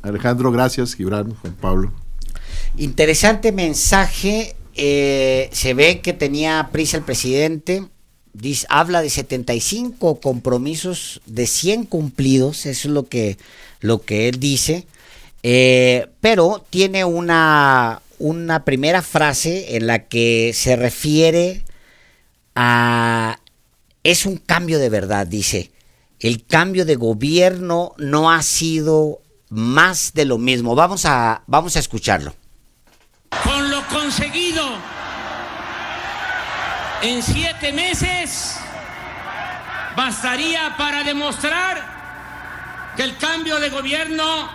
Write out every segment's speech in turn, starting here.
Alejandro, gracias. Gibran, Juan Pablo. Interesante mensaje. Se ve que tenía prisa el presidente. Habla de 75 compromisos de 100 cumplidos. Eso es lo que él dice. Pero tiene una primera frase en la que se refiere a... Es un cambio de verdad, dice. El cambio de gobierno no ha sido más de lo mismo. Vamos a escucharlo. Con lo conseguido en 7 meses bastaría para demostrar que el cambio de gobierno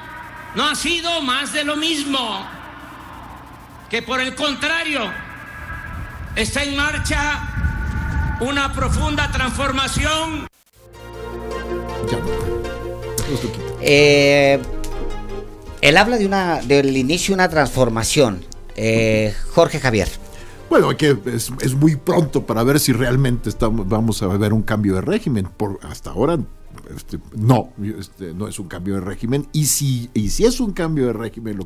no ha sido más de lo mismo, que por el contrario está en marcha una profunda transformación. Él habla del inicio de una transformación. Jorge Javier. Bueno, es muy pronto para ver si realmente vamos a ver un cambio de régimen. Hasta ahora no es un cambio de régimen. Y si es un cambio de régimen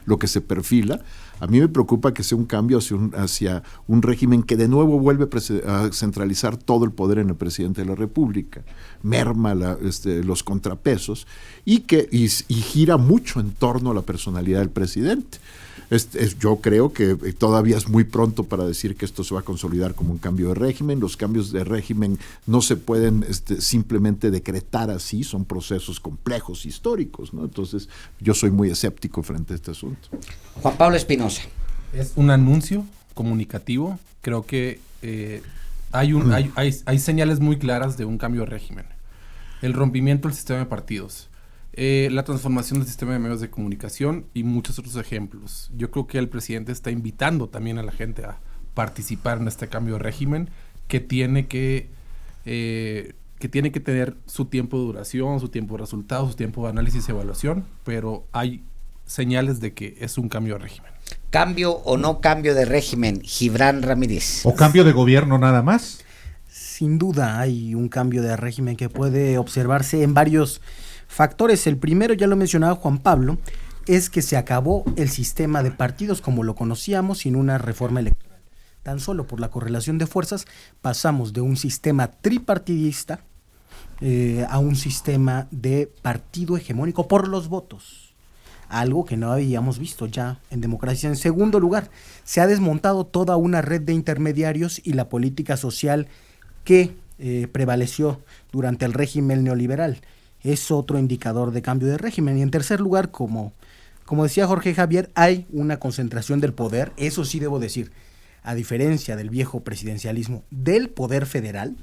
lo que se perfila, a mí me preocupa que sea un cambio hacia un régimen que de nuevo vuelve a centralizar todo el poder en el presidente de la República, merma los contrapesos y gira mucho en torno a la personalidad del presidente. Yo creo que todavía es muy pronto para decir que esto se va a consolidar como un cambio de régimen. Los cambios de régimen no se pueden simplemente decretar así, son procesos complejos, históricos, ¿no? Entonces, yo soy muy escéptico frente a este asunto. Juan Pablo Espinosa. Es un anuncio comunicativo. Creo que hay señales muy claras de un cambio de régimen. El rompimiento del sistema de partidos. La transformación del sistema de medios de comunicación y muchos otros ejemplos. Yo creo que el presidente está invitando también a la gente a participar en este cambio de régimen que tiene que tener su tiempo de duración, su tiempo de resultados, su tiempo de análisis y evaluación, pero hay señales de que es un cambio de régimen. ¿Cambio o no cambio de régimen, Gibran Ramírez? ¿O cambio de gobierno nada más? Sin duda hay un cambio de régimen que puede observarse en varios factores. El primero, ya lo mencionaba Juan Pablo, es que se acabó el sistema de partidos como lo conocíamos sin una reforma electoral. Tan solo por la correlación de fuerzas pasamos de un sistema tripartidista a un sistema de partido hegemónico por los votos, algo que no habíamos visto ya en democracia. En segundo lugar, se ha desmontado toda una red de intermediarios y la política social que prevaleció durante el régimen neoliberal. Es otro indicador de cambio de régimen. Y en tercer lugar, como decía Jorge Javier, hay una concentración del poder. Eso sí debo decir, a diferencia del viejo presidencialismo, del poder federal,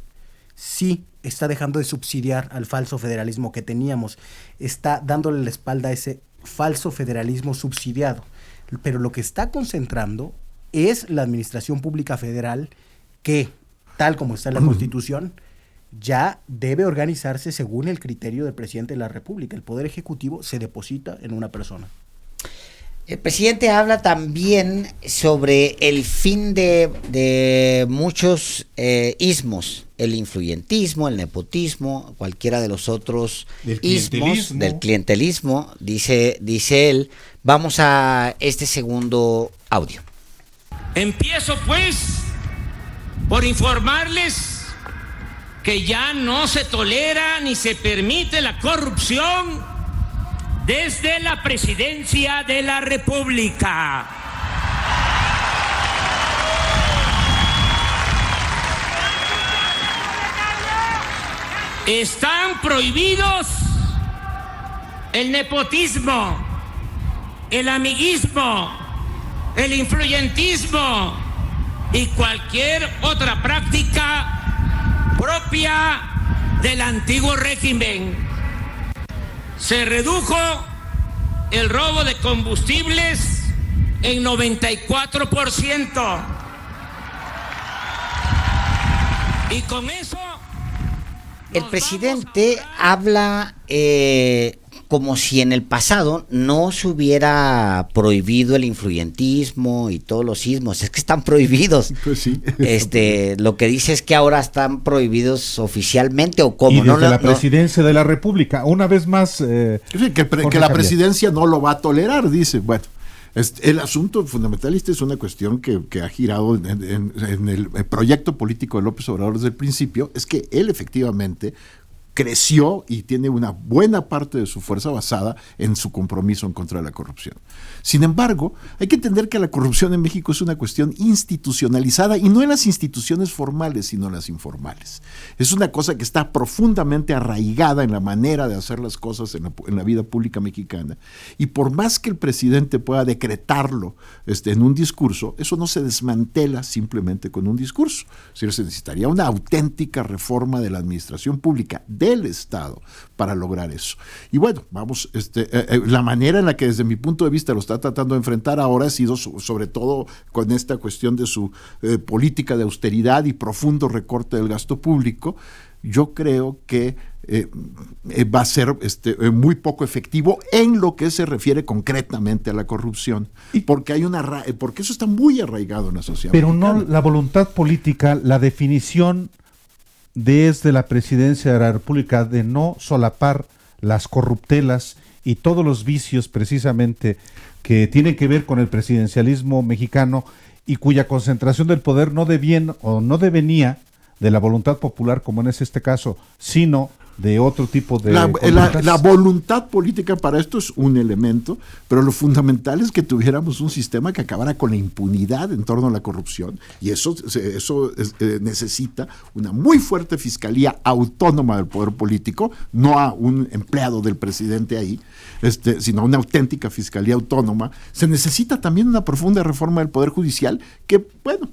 sí está dejando de subsidiar al falso federalismo que teníamos. Está dándole la espalda a ese falso federalismo subsidiado. Pero lo que está concentrando es la administración pública federal que, tal como está en la Constitución, ya debe organizarse según el criterio del presidente de la República. El poder ejecutivo se deposita en una persona. El presidente habla también sobre el fin de muchos ismos, el influyentismo, el nepotismo, cualquiera de los otros ismos, del clientelismo, dice él. Vamos a este segundo audio. Empiezo pues por informarles que ya no se tolera ni se permite la corrupción desde la presidencia de la República. Están prohibidos el nepotismo, el amiguismo, el influyentismo y cualquier otra práctica propia del antiguo régimen. Se redujo el robo de combustibles en 94%. Y con eso... El presidente habla como si en el pasado no se hubiera prohibido el influyentismo y todos los sismos. Es que están prohibidos. Pues sí. Lo que dice es que ahora están prohibidos oficialmente, o cómo. Y desde la presidencia de la República. Una vez más... Sí, que la presidencia no lo va a tolerar, dice. Bueno, el asunto fundamentalista es una cuestión que ha girado en el proyecto político de López Obrador desde el principio, es que él efectivamente creció y tiene una buena parte de su fuerza basada en su compromiso en contra de la corrupción. Sin embargo, hay que entender que la corrupción en México es una cuestión institucionalizada, y no en las instituciones formales, sino en las informales. Es una cosa que está profundamente arraigada en la manera de hacer las cosas en la vida pública mexicana, y por más que el presidente pueda decretarlo en un discurso, eso no se desmantela simplemente con un discurso. Es decir, se necesitaría una auténtica reforma de la administración pública del Estado para lograr eso. Y bueno, vamos, la manera en la que desde mi punto de vista lo está tratando de enfrentar ahora ha sido sobre todo con esta cuestión de su política de austeridad y profundo recorte del gasto público. Yo creo que va a ser muy poco efectivo en lo que se refiere concretamente a la corrupción, porque porque eso está muy arraigado en la sociedad. Pero mexicana. no la voluntad política, la definición desde la presidencia de la República de no solapar las corruptelas y todos los vicios precisamente que tienen que ver con el presidencialismo mexicano, y cuya concentración del poder no devenía de la voluntad popular, como en este caso, sino de otro tipo de la voluntad política para esto es un elemento, pero lo fundamental es que tuviéramos un sistema que acabara con la impunidad en torno a la corrupción, y eso necesita una muy fuerte fiscalía autónoma del poder político, no a un empleado del presidente ahí, sino una auténtica fiscalía autónoma. Se necesita también una profunda reforma del poder judicial, que bueno,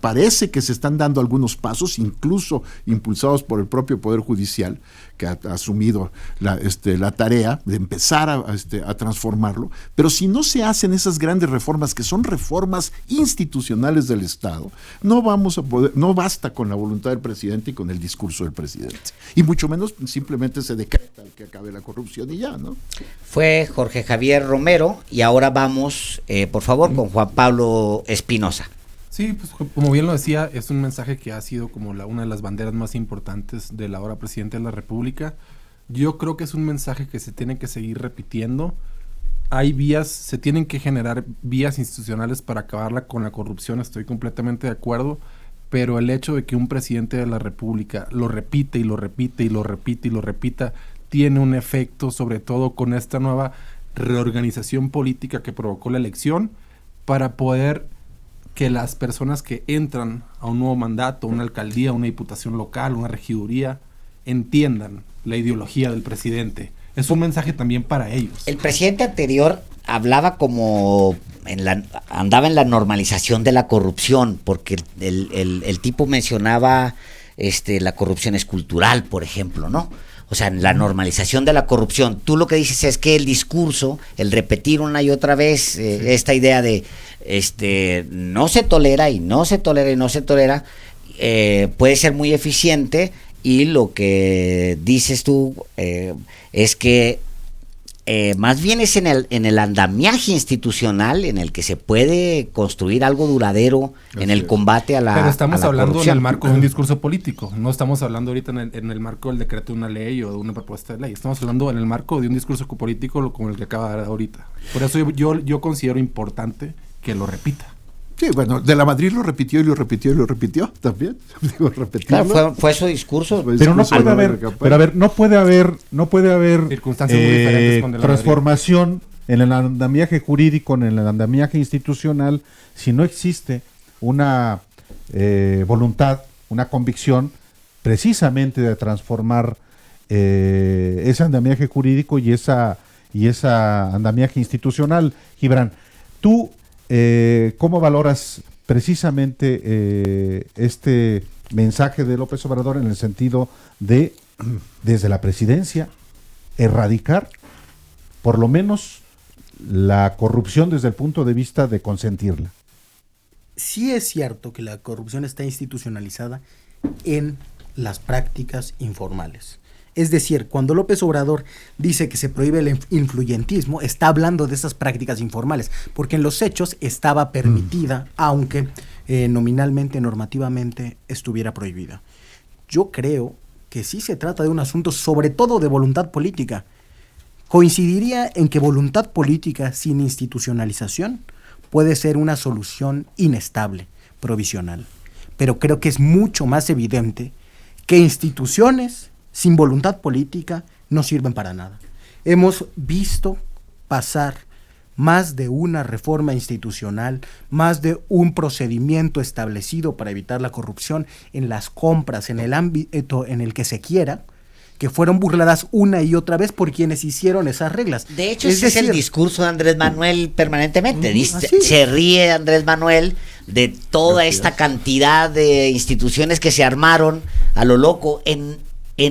parece que se están dando algunos pasos, incluso impulsados por el propio poder judicial, que ha asumido la tarea de empezar a transformarlo. Pero si no se hacen esas grandes reformas, que son reformas institucionales del Estado, no vamos a poder, no basta con la voluntad del presidente y con el discurso del presidente, y mucho menos simplemente se decreta que acabe la corrupción y ya, ¿no? Fue Jorge Javier Romero, y ahora vamos, por favor, con Juan Pablo Espinosa. Sí, pues como bien lo decía, es un mensaje que ha sido como una de las banderas más importantes del ahora presidente de la República. Yo creo que es un mensaje que se tiene que seguir repitiendo. Se tienen que generar vías institucionales para acabarla con la corrupción, estoy completamente de acuerdo, pero el hecho de que un presidente de la República lo repite y lo repite y lo repite y lo repita, tiene un efecto, sobre todo con esta nueva reorganización política que provocó la elección, para poder que las personas que entran a un nuevo mandato, una alcaldía, una diputación local, una regiduría, entiendan la ideología del presidente. Es un mensaje también para ellos. El presidente anterior hablaba como andaba en la normalización de la corrupción, porque el tipo mencionaba la corrupción es cultural, por ejemplo, ¿no? O sea, en la normalización de la corrupción. Tú lo que dices es que el discurso, el repetir una y otra vez esta idea de no se tolera y no se tolera y no se tolera, puede ser muy eficiente, y lo que dices tú es que más bien es en el andamiaje institucional en el que se puede construir algo duradero en el combate a la corrupción. Pero estamos hablando en el marco de un discurso político, no estamos hablando ahorita en el marco del decreto de una ley o de una propuesta de ley, estamos hablando en el marco de un discurso político como el que acaba de dar ahorita. Por eso yo considero importante que lo repita. Sí, bueno, de la Madrid lo repitió y lo repitió y lo repitió también. Digo, claro, fue su discurso. Pero no puede haber, no puede haber circunstancias muy diferentes con transformación en el andamiaje jurídico, en el andamiaje institucional, si no existe una voluntad, una convicción precisamente de transformar ese andamiaje jurídico y esa andamiaje institucional. Gibran, tú ¿cómo valoras precisamente este mensaje de López Obrador en el sentido de, desde la presidencia, erradicar por lo menos la corrupción desde el punto de vista de consentirla? Sí es cierto que la corrupción está institucionalizada en las prácticas informales. Es decir, cuando López Obrador dice que se prohíbe el influyentismo, está hablando de esas prácticas informales, porque en los hechos estaba permitida, aunque nominalmente, normativamente, estuviera prohibida. Yo creo que sí se trata de un asunto sobre todo de voluntad política. Coincidiría en que voluntad política sin institucionalización puede ser una solución inestable, provisional. Pero creo que es mucho más evidente que instituciones sin voluntad política no sirven para nada. Hemos visto pasar más de una reforma institucional, más de un procedimiento establecido para evitar la corrupción en las compras, en el ámbito en el que se quiera, que fueron burladas una y otra vez por quienes hicieron esas reglas. De hecho, ese es el discurso de Andrés Manuel permanentemente. Se ríe Andrés Manuel de toda esta cantidad de instituciones que se armaron a lo loco en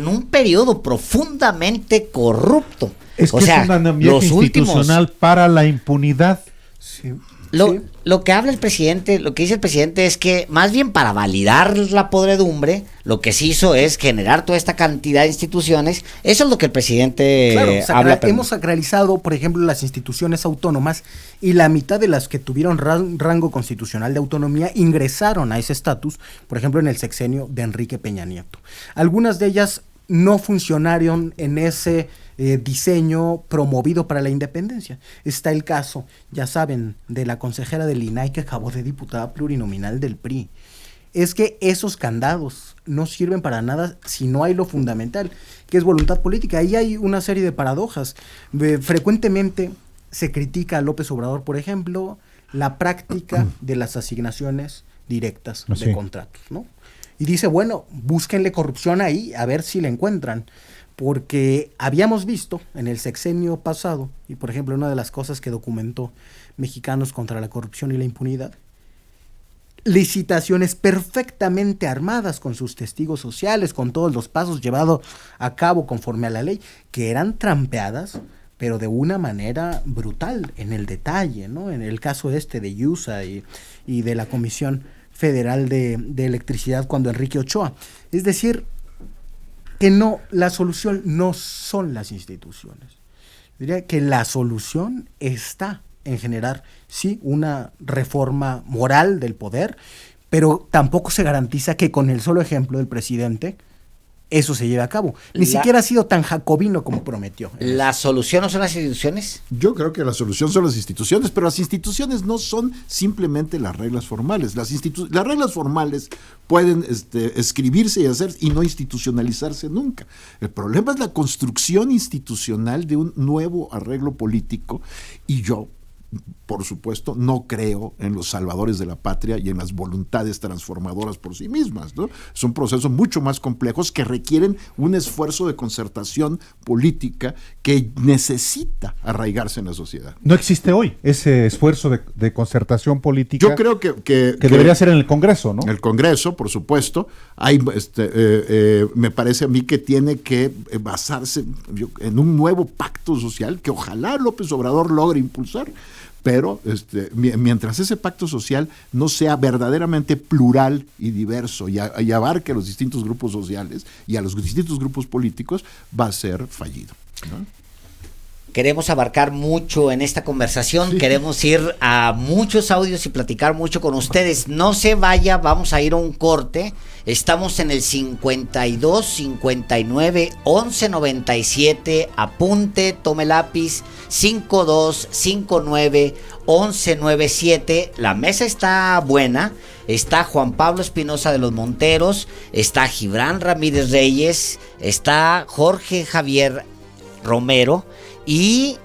un periodo profundamente corrupto. Es que es un andamiaje institucional para la impunidad. Sí. Lo que habla el presidente, lo que dice el presidente es que más bien para validar la podredumbre, lo que se hizo es generar toda esta cantidad de instituciones. Eso es lo que el presidente habla. Hemos sacralizado, por ejemplo, las instituciones autónomas y la mitad de las que tuvieron rango constitucional de autonomía ingresaron a ese estatus, por ejemplo, en el sexenio de Enrique Peña Nieto. Algunas de ellas no funcionaron en ese diseño promovido para la independencia. Está el caso, ya saben, de la consejera del INAI que acabó de diputada plurinominal del PRI. Es que esos candados no sirven para nada si no hay lo fundamental, que es voluntad política. Ahí hay una serie de paradojas. Frecuentemente se critica a López Obrador, por ejemplo, la práctica de las asignaciones directas de contratos, ¿no? Y dice, bueno, búsquenle corrupción ahí, a ver si la encuentran. Porque habíamos visto en el sexenio pasado, y por ejemplo una de las cosas que documentó Mexicanos contra la Corrupción y la Impunidad, licitaciones perfectamente armadas con sus testigos sociales, con todos los pasos llevados a cabo conforme a la ley, que eran trampeadas, pero de una manera brutal, en el detalle, ¿no? En el caso de IUSA y de la Comisión Federal de Electricidad cuando Enrique Ochoa. Es decir, que no, la solución no son las instituciones. Diría que la solución está en generar, sí, una reforma moral del poder, pero tampoco se garantiza que con el solo ejemplo del presidente eso se lleve a cabo. Ni siquiera ha sido tan jacobino como prometió. ¿La solución no son las instituciones? Yo creo que la solución son las instituciones, pero las instituciones no son simplemente las reglas formales. Las reglas formales pueden escribirse y hacer y no institucionalizarse nunca. El problema es la construcción institucional de un nuevo arreglo político, y yo, por supuesto, no creo en los salvadores de la patria y en las voluntades transformadoras por sí mismas, ¿no? Son procesos mucho más complejos que requieren un esfuerzo de concertación política que necesita arraigarse en la sociedad. No existe hoy ese esfuerzo de concertación política. Yo creo que debería ser en el Congreso, ¿no? En el Congreso, por supuesto. Hay, me parece a mí que tiene que basarse en un nuevo pacto social que ojalá López Obrador logre impulsar. Pero mientras ese pacto social no sea verdaderamente plural y diverso y abarque a los distintos grupos sociales y a los distintos grupos políticos, va a ser fallido, ¿no? Queremos abarcar mucho en esta conversación, queremos ir a muchos audios y platicar mucho con ustedes. No se vaya, vamos a ir a un corte. Estamos en el 52 59 11 97. Apunte, tome lápiz. 52 59 11 97. La mesa está buena. Está Juan Pablo Espinosa de los Monteros. Está Gibran Ramírez Reyes. Está Jorge Javier Romero. Y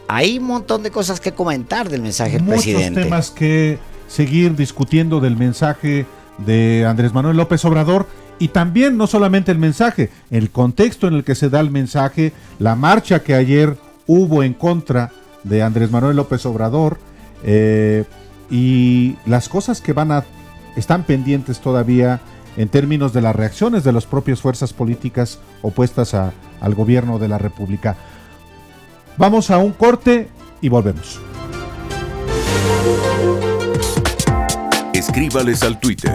hay un montón de cosas que comentar del mensaje del presidente. Muchos temas que seguir discutiendo del mensaje de Andrés Manuel López Obrador, y también no solamente el mensaje, el contexto en el que se da el mensaje, la marcha que ayer hubo en contra de Andrés Manuel López Obrador, y las cosas que están pendientes todavía en términos de las reacciones de las propias fuerzas políticas opuestas al gobierno de la República. Vamos a un corte y volvemos. Escríbales al Twitter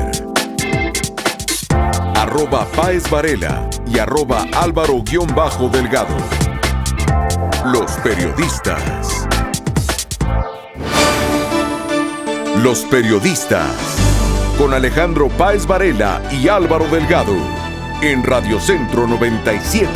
@Páez Varela y @Álvaro_Delgado. Los periodistas. Los periodistas. Con Alejandro Páez Varela y Álvaro Delgado. En Radio Centro 97.